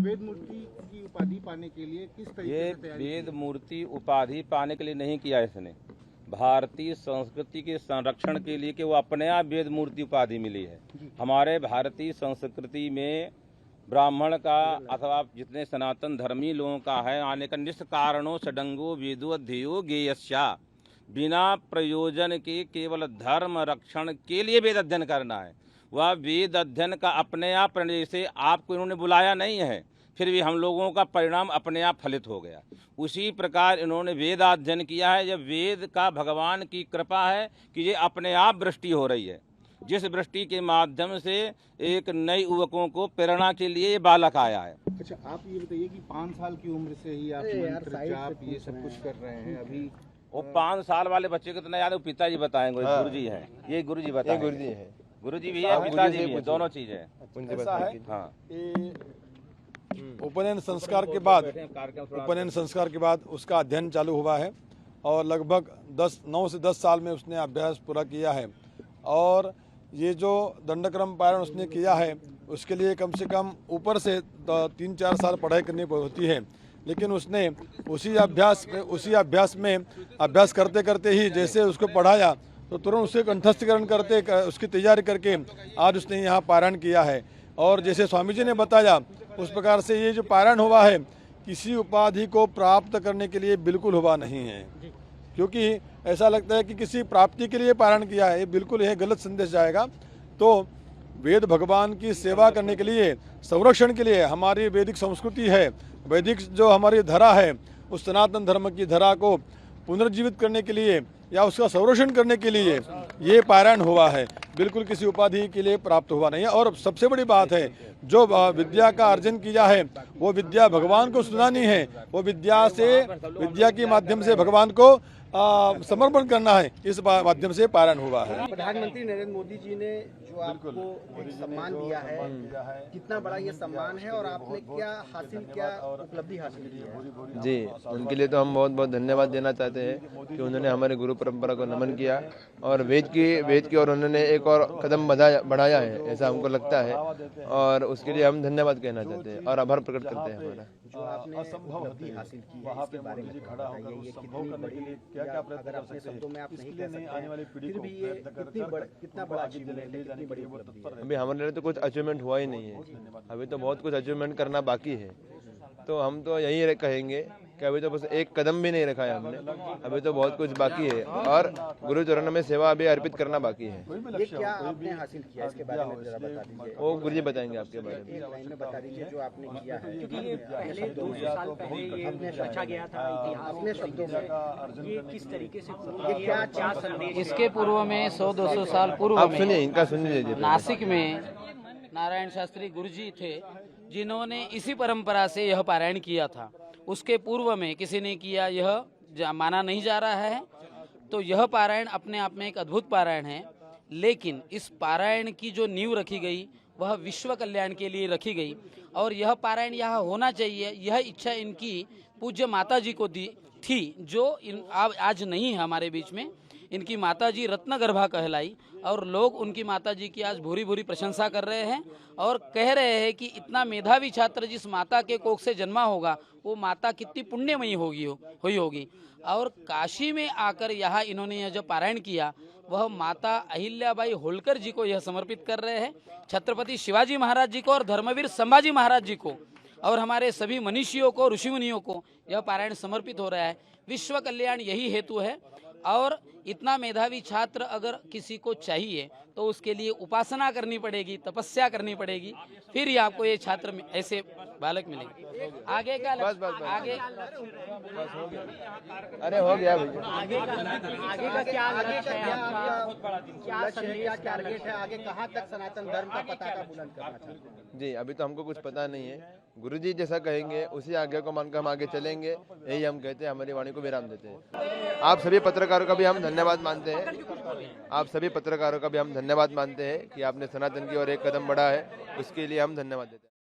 वेद मूर्ति की उपाधि पाने के लिए किस तरीके ये से तैयारी वेद मूर्ति उपाधि पाने के लिए नहीं किया इसने, भारतीय संस्कृति के संरक्षण के लिए कि वो अपने आप वेद मूर्ति उपाधि मिली है। हमारे भारतीय संस्कृति में ब्राह्मण का अथवा जितने सनातन धर्मी लोगों का है आने का निष्कारणों सडंगो वेदो अध्ययो गेयस्या, बिना प्रयोजन के केवल धर्म रक्षण के लिए वेद अध्ययन करना है। वह वेद अध्ययन का अपने आप परिणाम, जैसे आपको इन्होंने बुलाया नहीं है फिर भी हम लोगों का परिणाम अपने आप फलित हो गया, उसी प्रकार इन्होंने वेद अध्ययन किया है। जब वेद का भगवान की कृपा है कि ये अपने आप वृष्टि हो रही है, जिस वृष्टि के माध्यम से एक नई युवकों को प्रेरणा के लिए ये बालक आया है। अच्छा, आप ये बताइए कि 5 साल की उम्र से ही आप मंत्र जाप ये सब कुछ कर रहे हैं। अभी वो 5 साल वाले बच्चे को इतना याद है, पिताजी बताएंगे। हाँ। गुरु जी है, ये गुरु जी बताएंगे। गुरु जी है, गुरु जी भी है, पिताजी भी है, दोनों चीज है। ऐसा है। हाँ, उपनयन संस्कार के बाद उसका अध्ययन चालू हुआ है और लगभग 9 से 10 साल में उसने अभ्यास पूरा किया है। और ये जो दंडक्रम पारायण उसने किया है उसके लिए कम से कम ऊपर से 3-4 साल पढ़ाई करनी होती है, लेकिन उसने उसी अभ्यास में अभ्यास करते करते ही जैसे उसको पढ़ाया तो तुरंत उसे कंठस्थीकरण करते उसकी तैयारी करके आज उसने यहाँ पारायण किया है। और जैसे स्वामी जी ने बताया उस प्रकार से ये जो पारायण हुआ है किसी उपाधि को प्राप्त करने के लिए बिल्कुल हुआ नहीं है, क्योंकि ऐसा लगता है कि किसी प्राप्ति के लिए पारायण किया है, बिल्कुल यह गलत संदेश जाएगा। तो वेद भगवान की सेवा करने के लिए, संरक्षण के लिए हमारी वैदिक संस्कृति है, वैदिक जो हमारी धरा है उस सनातन धर्म की धरा को पुनर्जीवित करने के लिए या उसका संरक्षण करने के लिए ये पारायण हुआ है, बिल्कुल किसी उपाधि के लिए प्राप्त हुआ नहीं है। और सबसे बड़ी बात है, जो विद्या का अर्जन किया है वो विद्या भगवान को सुनानी है, वो विद्या के माध्यम से भगवान को समर्पण करना है, इस माध्यम से पारायण हुआ है। प्रधानमंत्री नरेंद्र मोदी जी ने जो आपको एक सम्मान दिया है, कितना बड़ा ये सम्मान है और आपने क्या उपलब्धि हासिल की है? जी, उनके लिए तो हम बहुत बहुत धन्यवाद देना चाहते हैं कि उन्होंने हमारे गुरु परंपरा को नमन किया और वेद की और उन्होंने एक और कदम बढ़ाया है, ऐसा हमको लगता है। और उसके लिए हम धन्यवाद कहना चाहते हैं और आभार प्रकट करते हैं हमारा। जो आपने उपलब्धि हासिल की है इसके बारे में खड़ा होगा ये कितनी बड़ी, क्या अगर अपने शब्दों में आप नहीं कह सकते फिर भी ये कितना बड़ा अचीवमेंट है, कितनी बड़ी उपलब्धि है? अभी हमारे लिए तो कुछ अचीवमेंट हुआ ही नहीं है, अभी तो बहुत कुछ अचीवमेंट करना बाकी है। तो हम तो यही कहेंगे कि अभी तो बस एक कदम भी नहीं रखा है हमने, अभी तो बहुत कुछ बाकी है और गुरु चरण में सेवा अभी अर्पित करना बाकी है। ये क्या आपने हासिल किया इसके बारे में जरा बता दीजिए। वो गुरु जी बताएंगे आपके बारे में। एक लाइन में बता दीजिए जो आपने किया है, क्योंकि ये पहले 200 साल पहले ये सोचा गया था इतिहास अपने शब्दों में ये किस तरीके से क्या संदेश? इसके पूर्व में 100-200 साल पूर्व आप में सुनिए, इनका सुन लीजिए। नासिक में नारायण शास्त्री गुरुजी थे जिन्होंने इसी परंपरा से यह पारायण किया था। उसके पूर्व में किसी ने किया यह माना नहीं जा रहा है। तो यह पारायण अपने आप में एक अद्भुत पारायण है, लेकिन इस पारायण की जो नींव रखी गई वह विश्व कल्याण के लिए रखी गई और यह पारायण यहाँ होना चाहिए, यह इच्छा इनकी पूज्य माता जी को दी थी, जो आज नहीं है हमारे बीच में। इनकी माताजी रत्नगर्भा कहलाई और लोग उनकी माताजी की आज भूरी भूरी प्रशंसा कर रहे हैं और कह रहे हैं कि इतना मेधावी छात्र जिस माता के कोख से जन्मा होगा वो माता कितनी पुण्यमयी हुई होगी। और काशी में आकर यहाँ इन्होंने यह जो पारायण किया वह माता अहिल्याबाई होलकर जी को यह समर्पित कर रहे हैं, छत्रपति शिवाजी महाराज जी को और धर्मवीर संभाजी महाराज जी को और हमारे सभी मनीषियों को, ऋषि मुनियों को यह पारायण समर्पित हो रहा है। विश्व कल्याण यही हेतु है और इतना मेधावी छात्र अगर किसी को चाहिए तो उसके लिए उपासना करनी पड़ेगी, तपस्या करनी पड़ेगी, फिर ही आपको ये छात्र ऐसे बालक मिलेंगे। आगे का आगे अरे हो गया भैया, आगे का क्या लक्ष्य है आपका? क्या संदेश टारगेट है आगे, कहाँ तक सनातन धर्म का पताका बुलंद करना चाहते हैं? जी अभी तो हमको कुछ पता नहीं है, गुरुजी जैसा कहेंगे उसी आज्ञा को मानकर हम आगे चलेंगे, यही हम कहते हैं, हमारी वाणी को विराम देते हैं। आप सभी पत्रकारों का भी हम धन्यवाद मानते हैं, आप सभी पत्रकारों का भी हम धन्यवाद मानते हैं कि आपने सनातन की ओर एक कदम बढ़ा है, उसके लिए हम धन्यवाद देते हैं।